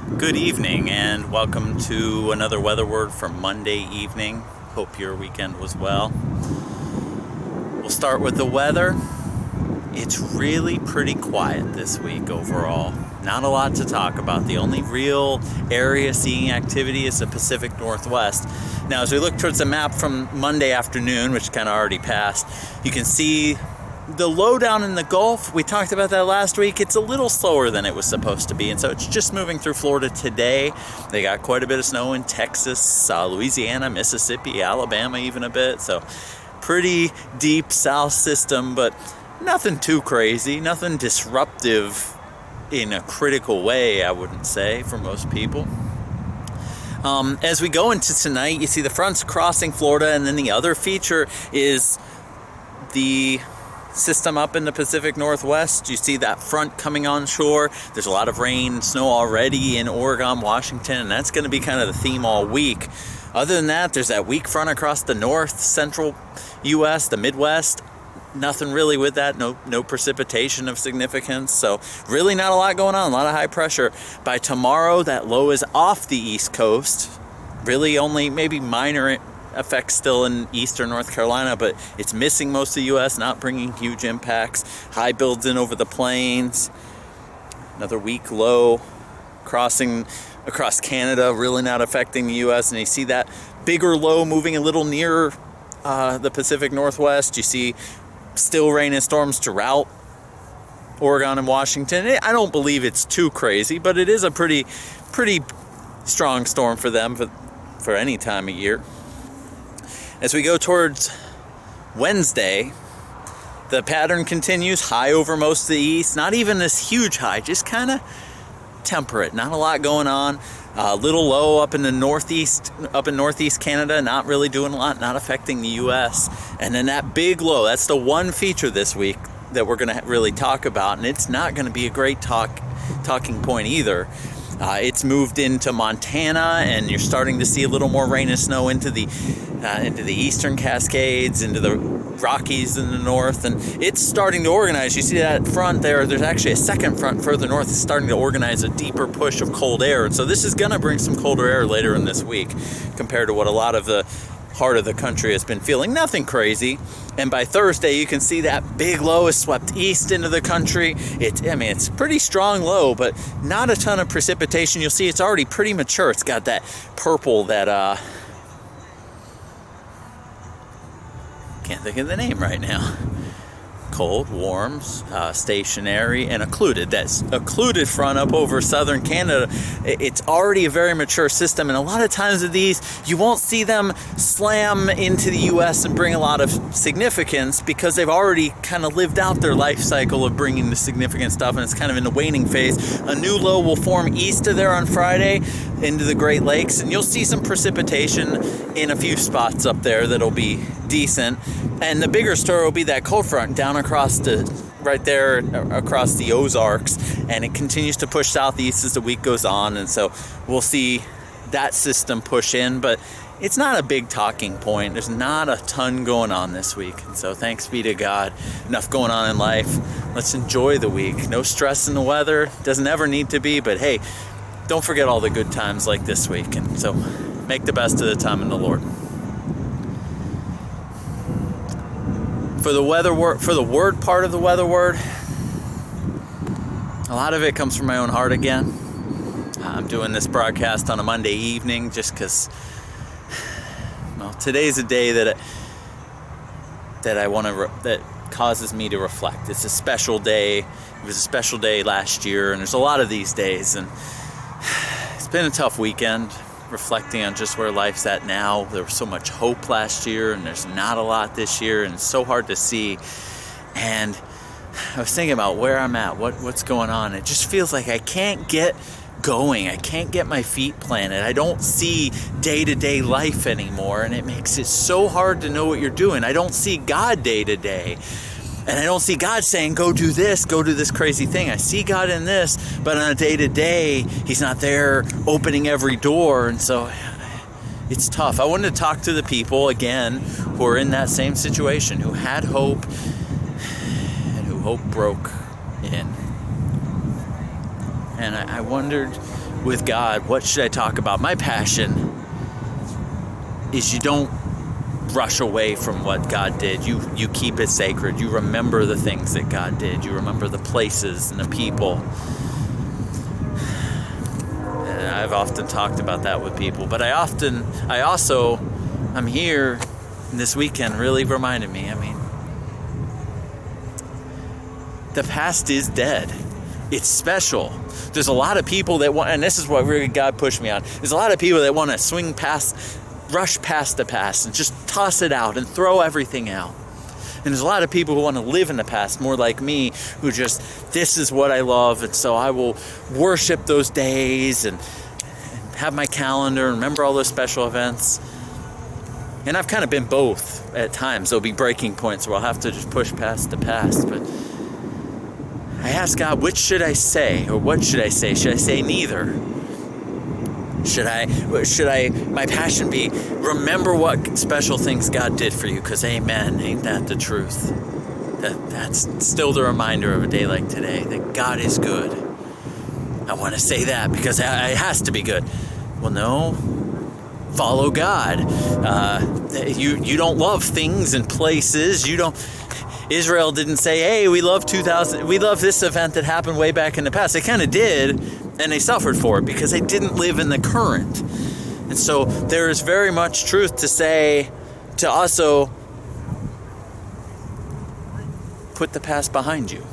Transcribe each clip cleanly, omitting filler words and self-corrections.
Good evening and welcome to another weather word for Monday evening. Hope your weekend was well. We'll start with the weather. It's really pretty quiet this week overall. Not a lot to talk about. The only real area seeing activity is the Pacific Northwest. Now, as we look towards the map from Monday afternoon, which kind of already passed, you can see the low down in the Gulf. We talked about that last week. It's a little slower than it was supposed to be, and so it's just moving through Florida today. They got quite a bit of snow in Texas, Louisiana, Mississippi, Alabama even a bit, so pretty deep south system, but nothing too crazy, nothing disruptive in a critical way, I wouldn't say, for most people. As we go into tonight, you see the fronts crossing Florida, and then the other feature is the system up in the Pacific Northwest. You see that front coming on shore. There's a lot of rain, snow already in Oregon, Washington, and that's going to be kind of the theme all week. Other than that, there's that weak front across the north central U.S., the Midwest. Nothing really with that, no precipitation of significance, so really not a lot going on, a lot of high pressure. By tomorrow, that low is off the East Coast, really only maybe minor effects still in eastern North Carolina, but it's missing most of the U.S., not bringing huge impacts. High builds in over the plains, another weak low crossing across Canada, really not affecting the U.S., and you see that bigger low moving a little nearer the Pacific Northwest. You see still rain and storms throughout Oregon and Washington. I don't believe it's too crazy, but it is a pretty strong storm for them for any time of year. As we go towards Wednesday, the pattern continues. High over most of the east, not even this huge high, just kind of temperate, not a lot going on. A little low up in the northeast, up in northeast Canada, not really doing a lot, not affecting the U.S. And then that big low, that's the one feature this week that we're going to really talk about, and it's not going to be a great talking point either. It's moved into Montana, and you're starting to see a little more rain and snow into the eastern Cascades, into the Rockies in the north, and it's starting to organize. You see that front there, there's actually a second front further north that's starting to organize a deeper push of cold air, and so this is going to bring some colder air later in this week compared to what a lot of the heart of the country has been feeling. Nothing crazy. And by Thursday, you can see that big low is swept east into the country. It's pretty strong low, but not a ton of precipitation. You'll see it's already pretty mature. It's got that purple that, can't think of the name right now. Cold, warm, stationary, and occluded. That's occluded front up over southern Canada. It's already a very mature system, and a lot of times with these, you won't see them slam into the U.S. and bring a lot of significance because they've already kind of lived out their life cycle of bringing the significant stuff, and it's kind of in the waning phase. A new low will form east of there on Friday into the Great Lakes, and you'll see some precipitation in a few spots up there that'll be decent. And the bigger story will be that cold front down across right there across the Ozarks, and it continues to push southeast as the week goes on, and so we'll see that system push in, but it's not a big talking point. There's not a ton going on this week, and so thanks be to God, enough going on in life. Let's enjoy the week. No stress in the weather, doesn't ever need to be, but hey, don't forget all the good times like this week, and so make the best of the time in the Lord. For the word part of the weather word, a lot of it comes from my own heart again. I'm doing this broadcast on a Monday evening just because, well, today's a day that that causes me to reflect. It's a special day. It was a special day last year, and there's a lot of these days, and it's been a tough weekend. Reflecting on just where life's at now. There was so much hope last year, and there's not a lot this year, and it's so hard to see. And I was thinking about where I'm at, what's going on. It just feels like I can't get going. I can't get my feet planted. I don't see day-to-day life anymore, and it makes it so hard to know what you're doing. I don't see God day-to-day. And I don't see God saying, go do this crazy thing. I see God in this, but on a day-to-day, He's not there opening every door. And so it's tough. I wanted to talk to the people, again, who are in that same situation, who had hope and who hope broke in. And I wondered with God, what should I talk about? My passion is you don't rush away from what God did. You keep it sacred. You remember the things that God did. You remember the places and the people. And I've often talked about that with people, but I'm here this weekend really reminded me, the past is dead. It's special. There's a lot of people that want, and this is what really God pushed me on. There's a lot of people that want to rush past the past and just toss it out and throw everything out. And there's a lot of people who want to live in the past, more like me, who this is what I love, and so I will worship those days and have my calendar and remember all those special events. And I've kind of been both at times. There'll be breaking points where I'll have to just push past the past. But I ask God, which should I say? Or what should I say? Should I say neither? Should my passion be, remember what special things God did for you? Because amen, ain't that the truth? That's still the reminder of a day like today, that God is good. I want to say that because it has to be good. Well, no. Follow God. You don't love things and places. Israel didn't say, hey, we love this event that happened way back in the past. They kind of did, and they suffered for it because they didn't live in the current. And so there is very much truth to say, to also put the past behind you.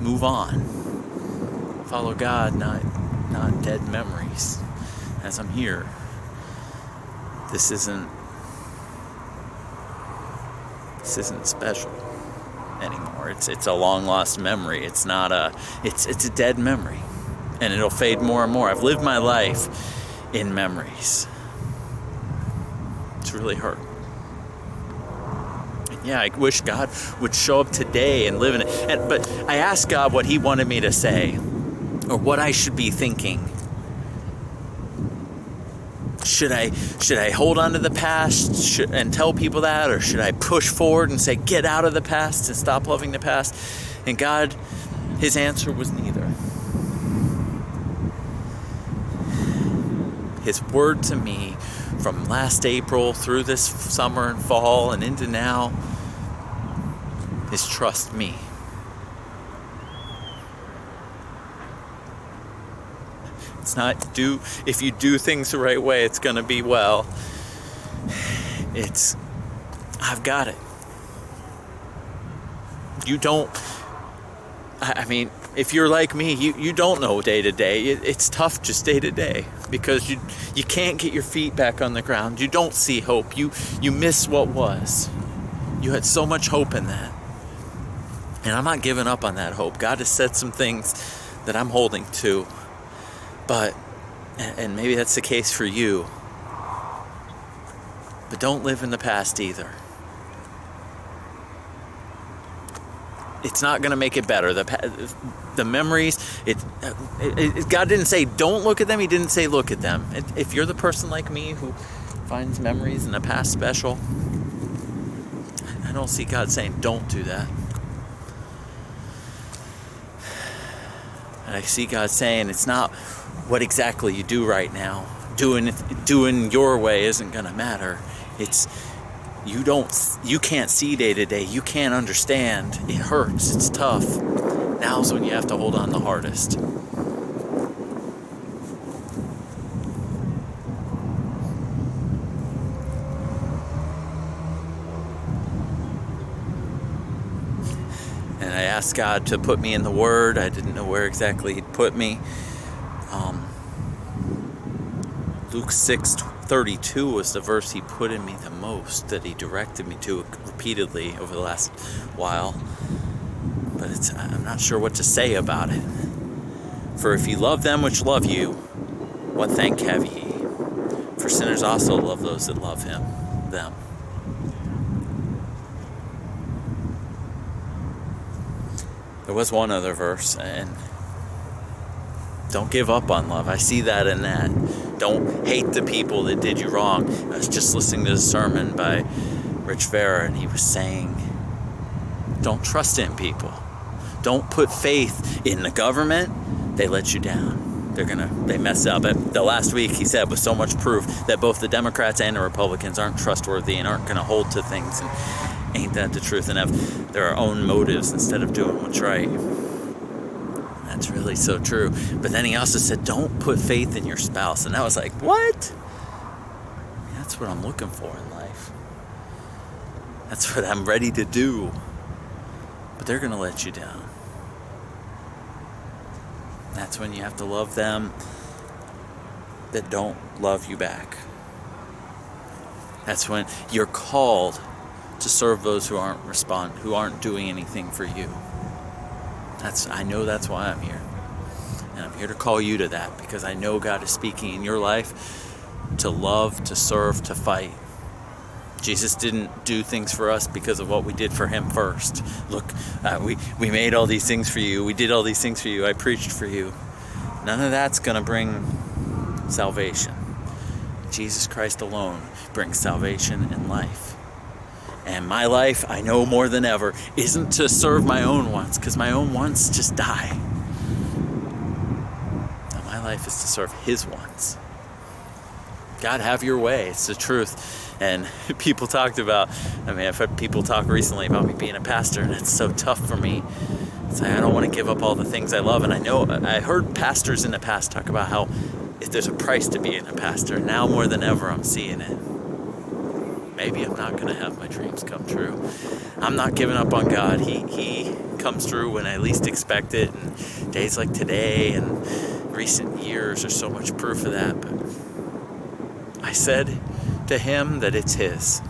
Move on. Follow God, not dead memories. As I'm here, this isn't special anymore. It's a long lost memory. It's a dead memory, and it'll fade more and more. I've lived my life in memories. It's really hurt. Yeah, I wish God would show up today and live in it. But I asked God what He wanted me to say, or what I should be thinking. Should I hold on to the past and tell people that, or should I push forward and say, get out of the past and stop loving the past? And God, His answer was neither. His word to me from last April through this summer and fall and into now is trust me. It's not if you do things the right way, it's going to be well. I've got it. You don't, if you're like me, you don't know day to day. It's tough just day to day because you can't get your feet back on the ground. You don't see hope. You miss what was. You had so much hope in that. And I'm not giving up on that hope. God has said some things that I'm holding to. But, and maybe that's the case for you, but don't live in the past either. It's not going to make it better. The memories, God didn't say don't look at them. He didn't say look at them. If you're the person like me who finds memories in the past special, I don't see God saying don't do that. And I see God saying it's not what exactly you do right now. Doing your way isn't going to matter. It's you can't see day to day. You can't understand. It hurts. It's tough. Now's when you have to hold on the hardest. And I asked God to put me in the Word. I didn't know where exactly He'd put me. Luke 6:32 was the verse He put in me the most, that He directed me to repeatedly over the last while. But I'm not sure what to say about it. For if ye love them which love you, what thank have ye? For sinners also love those that love them. There was one other verse, and don't give up on love. I see that in that. Don't hate the people that did you wrong. I was just listening to a sermon by Rich Vera, and he was saying, don't trust in people. Don't put faith in the government. They let you down. they mess up. The last week he said was so much proof that both the Democrats and the Republicans aren't trustworthy and aren't going to hold to things. And ain't that the truth? And have their own motives instead of doing what's right. That's really so true. But then he also said, don't put faith in your spouse. And I was like, what? That's what I'm looking for in life. That's what I'm ready to do. But they're going to let you down. That's when you have to love them that don't love you back. That's when you're called to serve those who aren't doing anything for you. I know that's why I'm here. And I'm here to call you to that, because I know God is speaking in your life to love, to serve, to fight. Jesus didn't do things for us because of what we did for him first. Look, we made all these things for you. We did all these things for you. I preached for you. None of that's going to bring salvation. Jesus Christ alone brings salvation and life. And my life, I know more than ever, isn't to serve my own wants, because my own wants just die. Now my life is to serve his wants. God, have your way. It's the truth. And people talked about, I've had people talk recently about me being a pastor, and it's so tough for me. It's like, I don't want to give up all the things I love. And I heard pastors in the past talk about how if there's a price to being a pastor. Now more than ever, I'm seeing it. Maybe I'm not going to have my dreams come true. I'm not giving up on God. He comes through when I least expect it. And days like today and recent years are so much proof of that. But I said to him that it's his.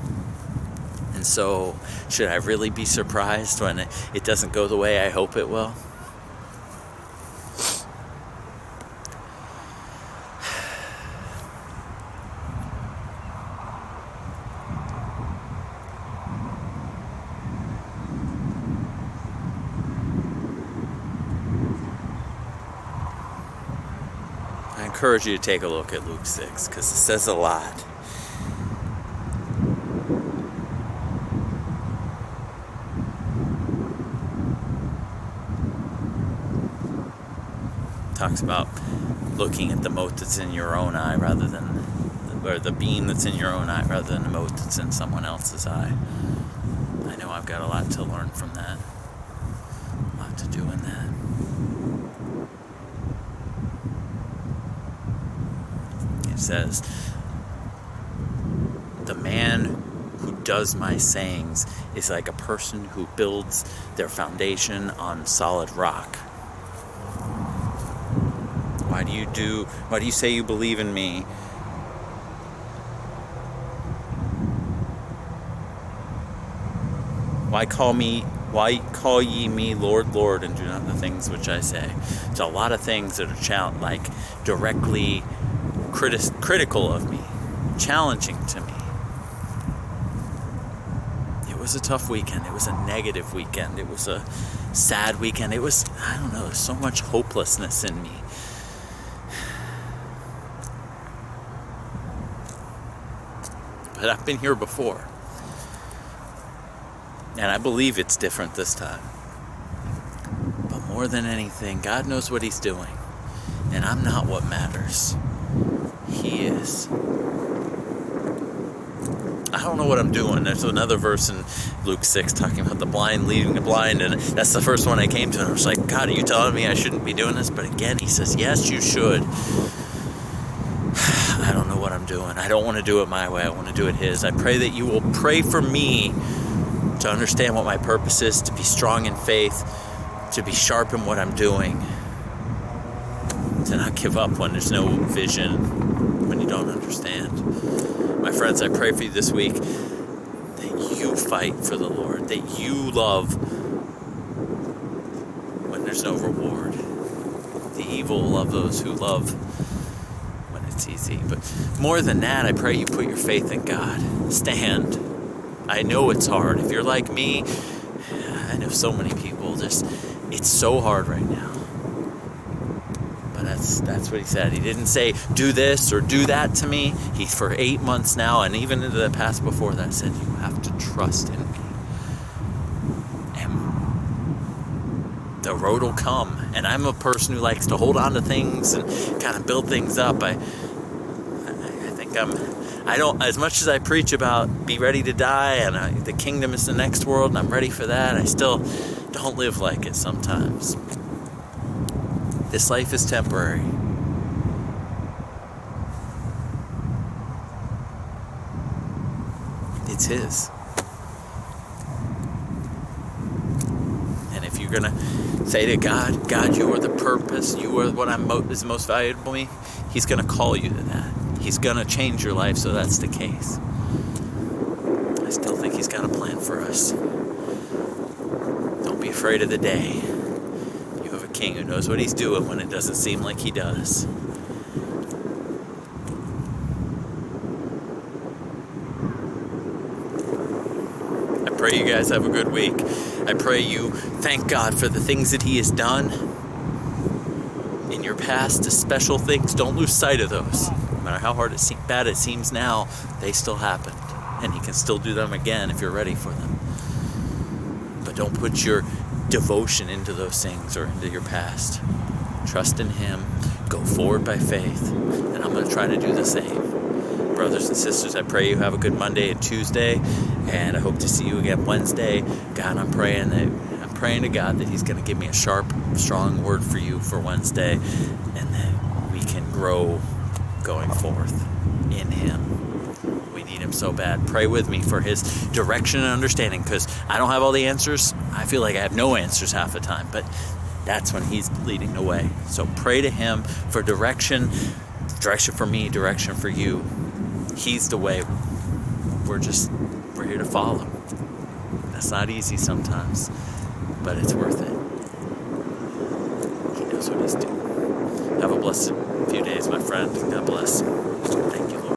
And so, should I really be surprised when it doesn't go the way I hope it will? I encourage you to take a look at Luke 6, because it says a lot. Talks about looking at the mote that's in your own eye rather than, or the beam that's in your own eye rather than the mote that's in someone else's eye. I know I've got a lot to learn from that, a lot to do in that. It says, the man who does my sayings is like a person who builds their foundation on solid rock. Why do you say you believe in me? Why call ye me Lord, Lord, and do not the things which I say? There's a lot of things that are directly critical of me, challenging to me. It was a tough weekend. It was a negative weekend. It was a sad weekend. It was, there's so much hopelessness in me. But I've been here before. And I believe it's different this time. But more than anything, God knows what he's doing. And I'm not what matters. He is. I don't know what I'm doing. There's another verse in Luke 6 talking about the blind leading the blind. And that's the first one I came to. And I was like, God, are you telling me I shouldn't be doing this? But again, he says, yes, you should. I don't know what I'm doing. I don't want to do it my way. I want to do it his. I pray that you will pray for me to understand what my purpose is, to be strong in faith, to be sharp in what I'm doing, to not give up when there's no vision, when you don't understand. My friends, I pray for you this week that you fight for the Lord, that you love when there's no reward. The evil will love those who love when it's easy. But more than that, I pray you put your faith in God. Stand. I know it's hard. If you're like me, I know so many people, it's so hard right now. But that's what he said. He didn't say, do this or do that to me. He, for 8 months now, and even into the past before that, said, you have to trust in me. And the road will come. And I'm a person who likes to hold on to things and kind of build things up. I think I don't, as much as I preach about be ready to die and the kingdom is the next world and I'm ready for that, I still don't live like it sometimes. This life is temporary. It's His. And if you're going to say to God, God, you are the purpose, you are what is most valuable to me, He's going to call you to that. He's going to change your life so that's the case. I still think He's got a plan for us. Don't be afraid of the day. You have a King who knows what He's doing when it doesn't seem like He does. I pray you guys have a good week. I pray you thank God for the things that He has done in your past, the special things. Don't lose sight of those. No matter how bad it seems now, they still happened. And He can still do them again if you're ready for them. But don't put your devotion into those things or into your past. Trust in Him. Go forward by faith. And I'm going to try to do the same. Brothers and sisters, I pray you have a good Monday and Tuesday. And I hope to see you again Wednesday. God, I'm praying to God that He's going to give me a sharp, strong word for you for Wednesday. And that we can grow going forth in Him. We need Him so bad. Pray with me for His direction and understanding, because I don't have all the answers. I feel like I have no answers half the time, but that's when He's leading the way. So pray to Him for direction for me, direction for you. He's the way. We're here to follow. That's not easy sometimes, but it's worth it. He knows what He's doing. Have a blessed few days, my friend. God bless.